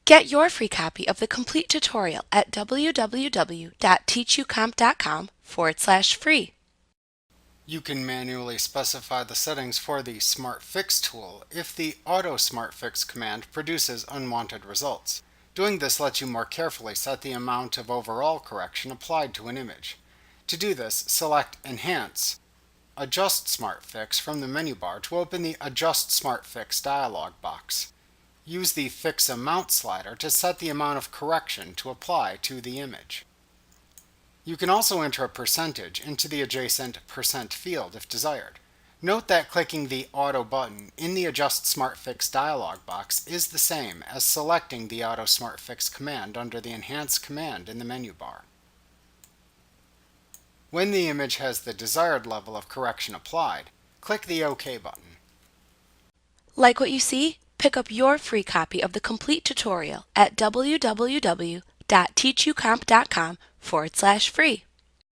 Get your free copy of the complete tutorial at www.teachucomp.com/free. You can manually specify the settings for the Smart Fix tool if the Auto Smart Fix command produces unwanted results. Doing this lets you more carefully set the amount of overall correction applied to an image. To do this, select Enhance, Adjust Smart Fix from the menu bar to open the Adjust Smart Fix dialog box. Use the Fix Amount slider to set the amount of correction to apply to the image. You can also enter a percentage into the adjacent % field if desired. Note that clicking the Auto button in the Adjust Smart Fix dialog box is the same as selecting the Auto Smart Fix command under the Enhance command in the menu bar. When the image has the desired level of correction applied, click the OK button. Like what you see? Pick up your free copy of the complete tutorial at www.teachucomp.com/free.